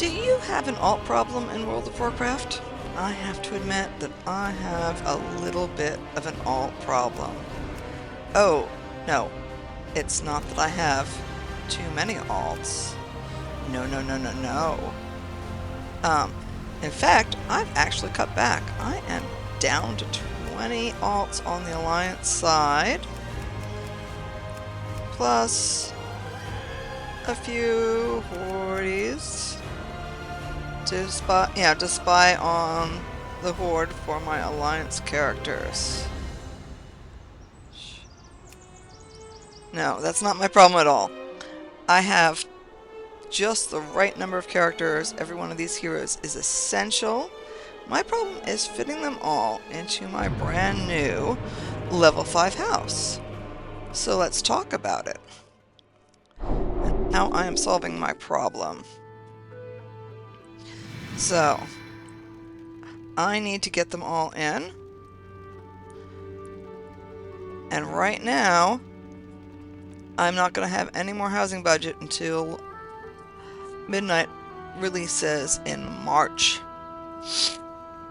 Do you have an alt problem in World of Warcraft? I have to admit that I have a little bit of an alt problem. Oh, no, it's not that I have too many alts. No, no, no, no, no. Um, in fact, I've actually cut back. I am down to 20 alts on the Alliance side, plus a few hordes to spy on the Horde for my Alliance characters. No, that's not my problem at all. I have just the right number of characters. Every one of these heroes is essential. My problem is fitting them all into my brand new level 5 house. So let's talk about it. And how I am solving my problem. So, I need to get them all in. And right now, I'm not going to have any more housing budget until midnight releases in March.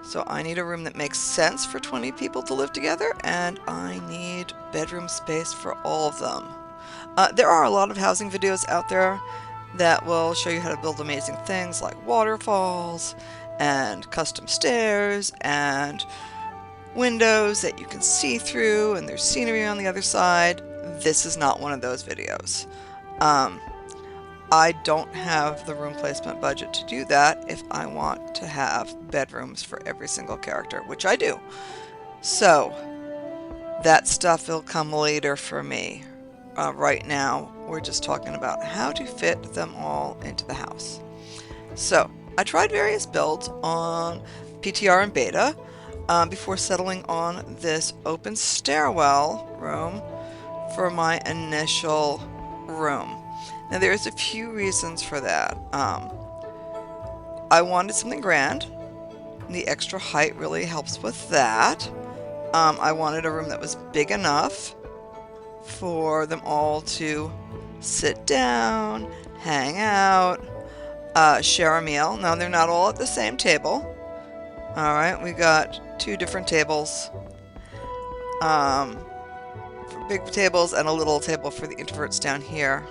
So I need a room that makes sense for 20 people to live together, and I need bedroom space for all of them. There are a lot of housing videos out there that will show you how to build amazing things like waterfalls and custom stairs and windows that you can see through, and there's scenery on the other side. This is not one of those videos. I don't have the room placement budget to do that if I want to have bedrooms for every single character, which I do. So that stuff will come later for me. Right now, we're just talking about how to fit them all into the house. So I tried various builds on PTR and beta before settling on this open stairwell room for my initial room. Now there's a few reasons for that. I wanted something grand. The extra height really helps with that. I wanted a room that was big enough for them all to sit down, hang out, share a meal. Now they're not all at the same table. Alright, we got two different tables. For big tables and a little table for the introverts down here.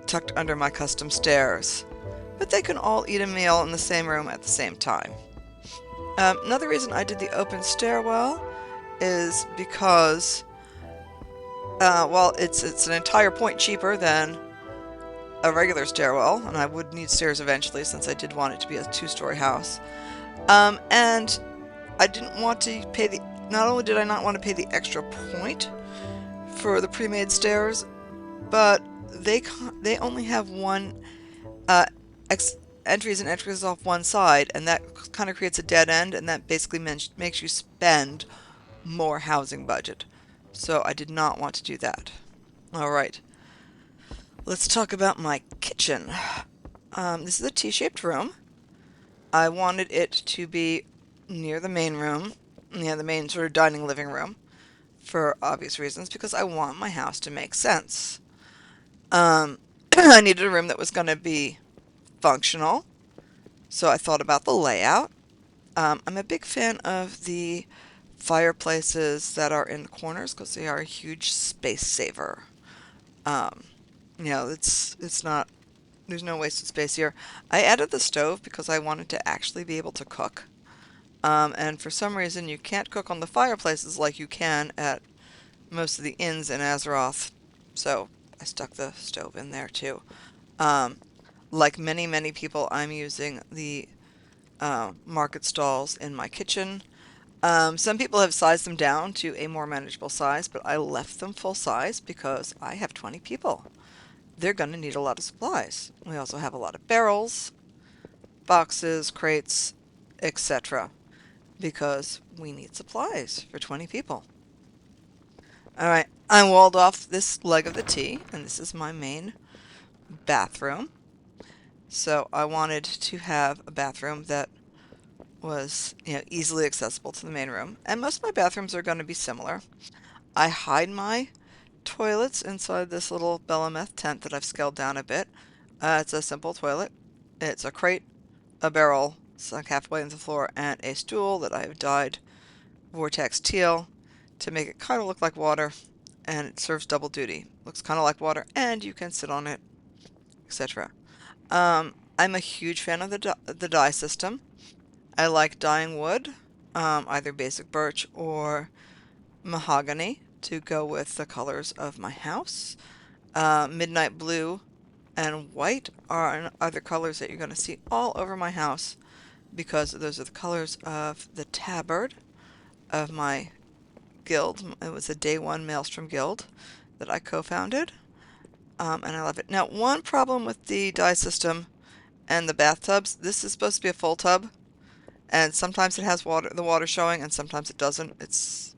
Tucked under my custom stairs. But they can all eat a meal in the same room at the same time. Another reason I did the open stairwell is because well, it's an entire point cheaper than a regular stairwell, and I would need stairs eventually since I did want it to be a two-story house. And I didn't want to pay not only did I not want to pay the extra point for the pre-made stairs, but they only have one entries and exits off one side, and that kind of creates a dead end, and that basically makes you spend more housing budget. So I did not want to do that. Alright, let's talk about my kitchen. This is a T-shaped room. I wanted it to be near the main room, the main sort of dining living room, for obvious reasons, because I want my house to make sense. I needed a room that was going to be functional, so I thought about the layout. I'm a big fan of the fireplaces that are in the corners because they are a huge space saver. It's not, there's no wasted space here. I added the stove because I wanted to actually be able to cook. And for some reason you can't cook on the fireplaces like you can at most of the inns in Azeroth. So I stuck the stove in there too. Like many people, I'm using the market stalls in my kitchen. Some people have sized them down to a more manageable size, but I left them full size because I have 20 people. They're going to need a lot of supplies. We also have a lot of barrels, boxes, crates, etc. because we need supplies for 20 people. Alright, I walled off this leg of the T, and this is my main bathroom. So I wanted to have a bathroom that was, easily accessible to the main room. And most of my bathrooms are going to be similar. I hide my toilets inside this little Belemeth tent that I've scaled down a bit. It's a simple toilet. It's a crate, a barrel sunk halfway into the floor, and a stool that I have dyed vortex teal to make it kind of look like water, and it serves double duty. Looks kind of like water, and you can sit on it, etc. I'm a huge fan of the dye system. I like dyeing wood, either basic birch or mahogany, to go with the colors of my house. Midnight blue and white are the colors that you're going to see all over my house because those are the colors of the tabard of my guild. It was a day one Maelstrom guild that I co-founded, and I love it. Now, one problem with the dye system and the bathtubs, this is supposed to be a full tub, and sometimes it has the water showing, and sometimes it doesn't. It's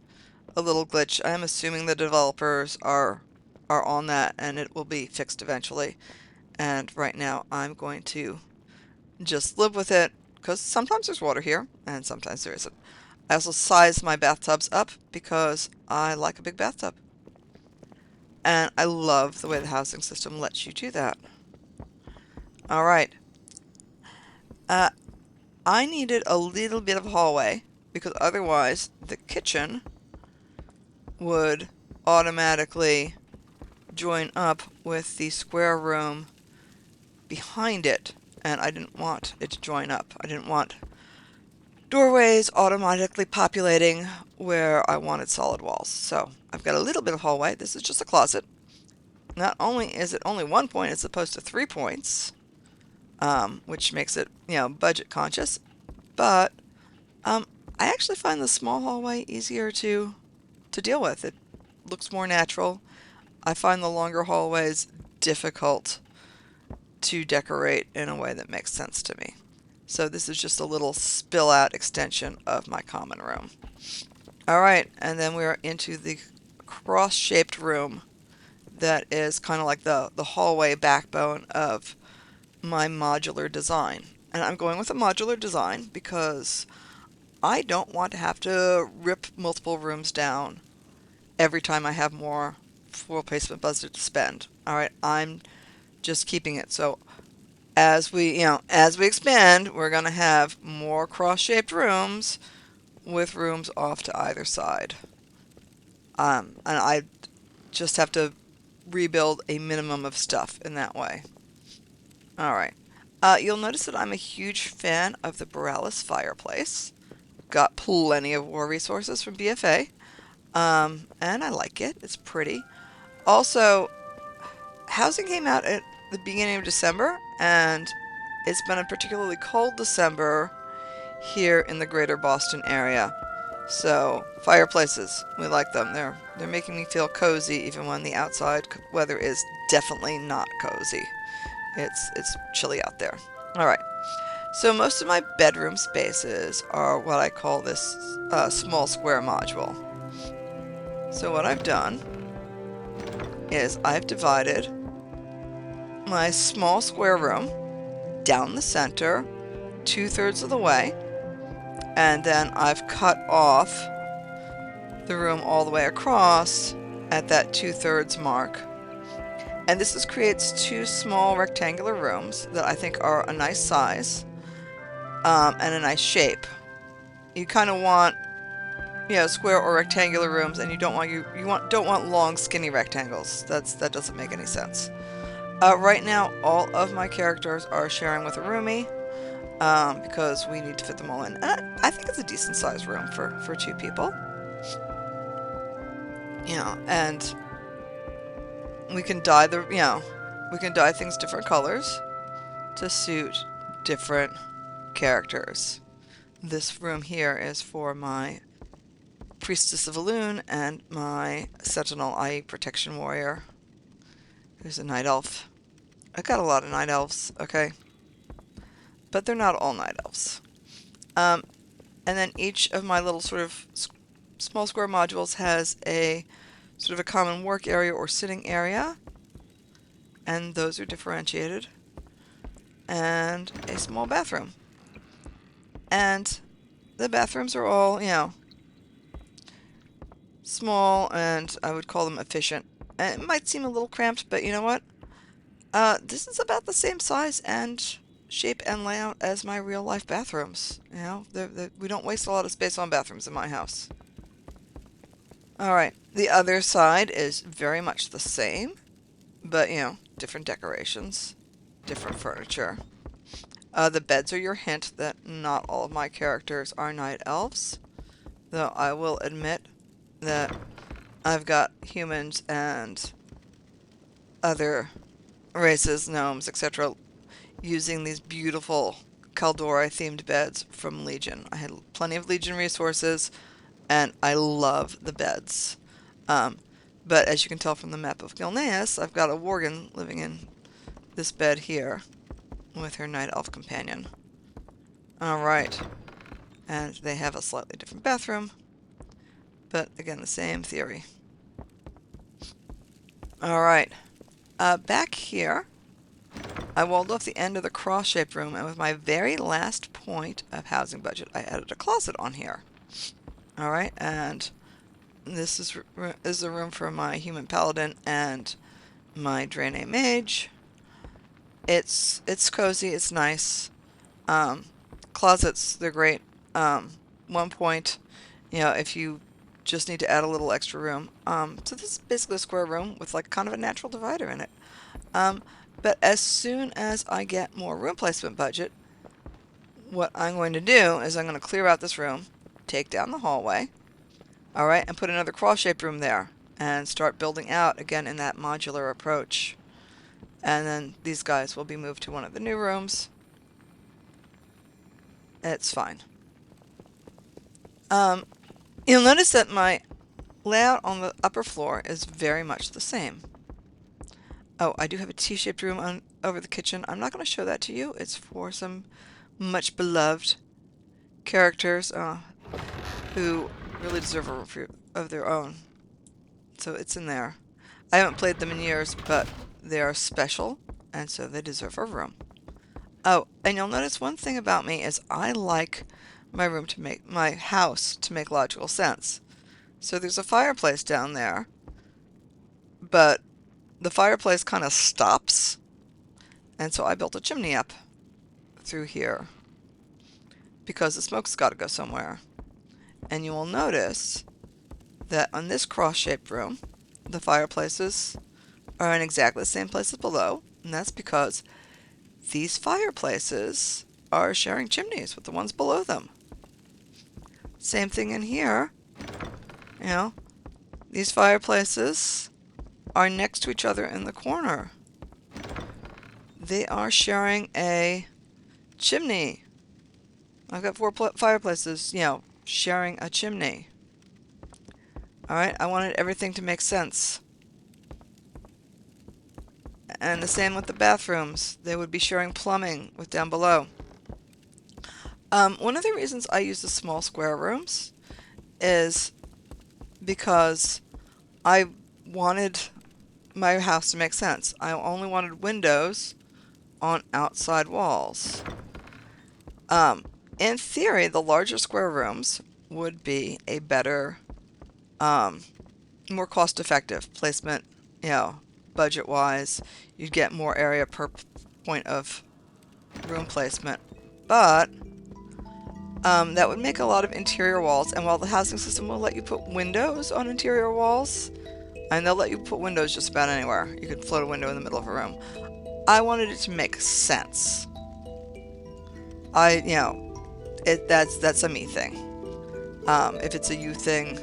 a little glitch. I am assuming the developers are on that, and it will be fixed eventually. And right now, I'm going to just live with it because sometimes there's water here, and sometimes there isn't. I also size my bathtubs up because I like a big bathtub. And I love the way the housing system lets you do that. All right. Uh, I needed a little bit of a hallway because otherwise the kitchen would automatically join up with the square room behind it. And I didn't want it to join up. I didn't want doorways automatically populating where I wanted solid walls. So I've got a little bit of hallway. This is just a closet. Not only is it only 1 point as opposed to 3 points, which makes it, budget conscious, but I actually find the small hallway easier to deal with. It looks more natural. I find the longer hallways difficult to decorate in a way that makes sense to me. So this is just a little spill out extension of my common room. All right, and then we're into the cross-shaped room that is kind of like the hallway backbone of my modular design. And I'm going with a modular design because I don't want to have to rip multiple rooms down every time I have more floor placement budget to spend. All right, I'm just keeping it. So as we expand, we're going to have more cross-shaped rooms with rooms off to either side. And I just have to rebuild a minimum of stuff in that way. All right. You'll notice that I'm a huge fan of the Borealis fireplace. Got plenty of war resources from BFA. And I like it. It's pretty. Also, housing came out at the beginning of December, and it's been a particularly cold December here in the greater Boston area. So, fireplaces, we like them. They're making me feel cozy even when the outside weather is definitely not cozy. It's chilly out there. All right. So most of my bedroom spaces are what I call this small square module. So what I've done is I've divided my small square room down the center 2/3 of the way, and then I've cut off the room all the way across at that 2/3 mark. And this creates two small rectangular rooms that I think are a nice size and a nice shape. You kind of want, square or rectangular rooms, and you don't want long, skinny rectangles. That doesn't make any sense. Right now, all of my characters are sharing with a roomie because we need to fit them all in. And I think it's a decent sized room for two people. And we can dye things different colors to suit different characters. This room here is for my Priestess of Elune and my Sentinel, i.e. Protection Warrior. There's a Night Elf. I got a lot of Night Elves, okay? But they're not all Night Elves. And then each of my little sort of small square modules has a sort of a common work area or sitting area, and those are differentiated, and a small bathroom. And the bathrooms are all, small, and I would call them efficient. And it might seem a little cramped, but you know what? This is about the same size and shape and layout as my real life bathrooms. You know, we don't waste a lot of space on bathrooms in my house. Alright, the other side is very much the same, but different decorations, different furniture. The beds are your hint that not all of my characters are night elves, though I will admit that I've got humans and other races, gnomes, etc., using these beautiful Caldori themed beds from Legion. I had plenty of Legion resources, and I love the beds. Um, but as you can tell from the map of Gilneas, I've got a Worgen living in this bed here with her night elf companion. Alright, and they have a slightly different bathroom, but again, the same theory. Alright, back here, I walled off the end of the cross-shaped room, and with my very last point of housing budget, I added a closet on here. Alright, and this is a room for my human paladin and my Draenei mage. It's cozy, it's nice. Closets, they're great. One point, if you just need to add a little extra room. So this is basically a square room with like kind of a natural divider in it. But as soon as I get more room placement budget, what I'm going to do is I'm going to clear out this room, take down the hallway, alright, and put another cross-shaped room there, and start building out again in that modular approach. And then these guys will be moved to one of the new rooms. It's fine. You'll notice that my layout on the upper floor is very much the same. Oh, I do have a T-shaped room over the kitchen. I'm not going to show that to you. It's for some much beloved characters who really deserve a room of their own. So it's in there. I haven't played them in years, but they are special, and so they deserve a room. Oh, and you'll notice one thing about me is I like my house to make logical sense. So there's a fireplace down there, but the fireplace kind of stops, and so I built a chimney up through here because the smoke's got to go somewhere. And you will notice that on this cross-shaped room, the fireplaces are in exactly the same places below, and that's because these fireplaces are sharing chimneys with the ones below them. Same thing in here. These fireplaces are next to each other in the corner. They are sharing a chimney. I've got 4 fireplaces, sharing a chimney. Alright, I wanted everything to make sense. And the same with the bathrooms. They would be sharing plumbing with down below. One of the reasons I use the small square rooms is because I wanted my house to make sense. I only wanted windows on outside walls. In theory, the larger square rooms would be a better, more cost-effective placement, budget-wise. You'd get more area per point of room placement. But that would make a lot of interior walls, and while the housing system will let you put windows on interior walls, and they'll let you put windows just about anywhere. You could float a window in the middle of a room. I wanted it to make sense. That's a me thing. If it's a you thing,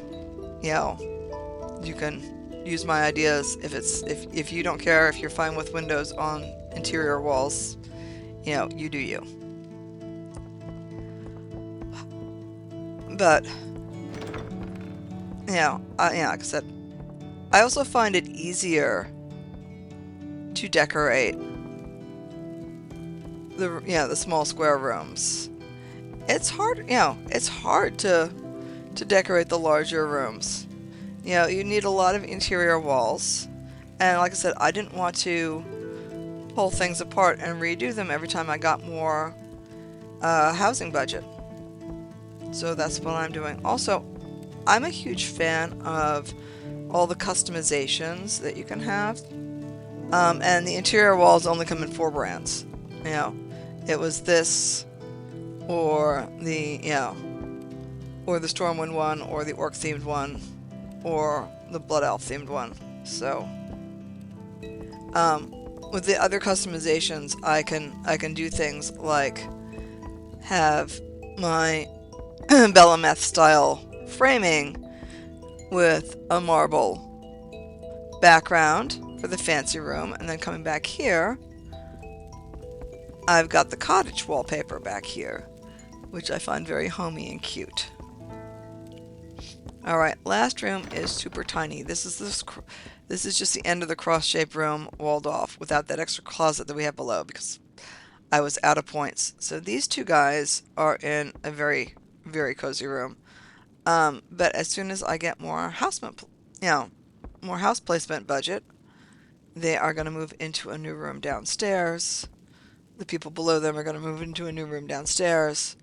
you can use my ideas. If you don't care, if you're fine with windows on interior walls, you do you. But like I said, I also find it easier to decorate the small square rooms. It's hard, it's hard to decorate the larger rooms. You need a lot of interior walls, and like I said, I didn't want to pull things apart and redo them every time I got more housing budget. So that's what I'm doing. Also, I'm a huge fan of all the customizations that you can have. And the interior walls only come in 4 brands. It was this, or the, or the Stormwind one, or the Orc themed one, or the Blood Elf themed one. So, um, with the other customizations, I can do things like have my Belameth style framing with a marble background for the fancy room, and then coming back here, I've got the cottage wallpaper back here, which I find very homey and cute. Alright, last room is super tiny. This is just the end of the cross-shaped room, walled off, without that extra closet that we have below, because I was out of points. So these two guys are in a very, very cozy room. But as soon as I get more more house placement budget, they are going to move into a new room downstairs. The people below them are going to move into a new room downstairs,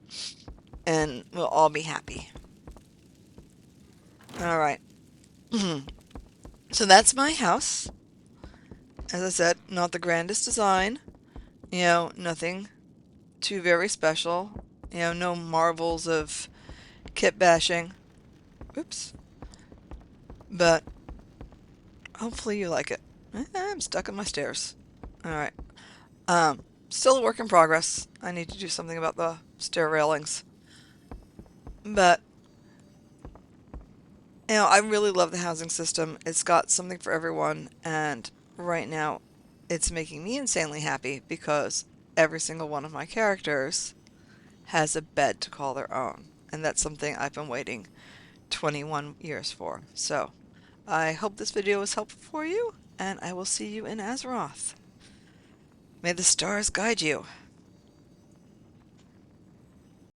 and we'll all be happy. Alright. So that's my house. As I said, not the grandest design. Nothing too very special. No marvels of kit bashing. Oops. But hopefully you like it. I'm stuck on my stairs. Alright. Still a work in progress. I need to do something about the stair railings. But I really love the housing system. It's got something for everyone, and right now it's making me insanely happy because every single one of my characters has a bed to call their own, and that's something I've been waiting 21 years for. So, I hope this video was helpful for you, and I will see you in Azeroth. May the stars guide you.